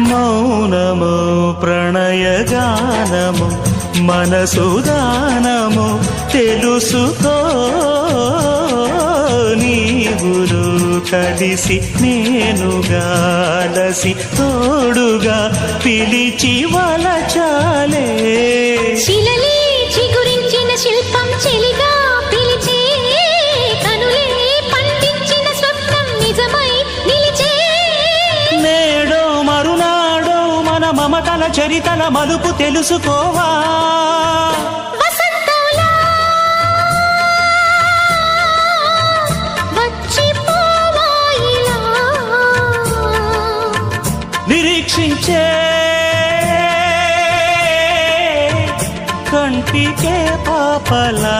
మౌనము ప్రణయగానము మనసుదానము తెలుసుకో నీవులు కలిసి నేనుగాలసి తోడుగా పిలిచి వలచాలే శిలలే చిగురించిన శిల్పం చెలిగా పిలిచే కనులే పండించిన స్వప్నం నిజమై నిలిచే నేడో మరునాడో మన మమతల చరితల మలుపు తెలుసుకోవా వసంతంలా వచ్చిపోవా ఇలా నిరీక్షించే కంటికే పాపలా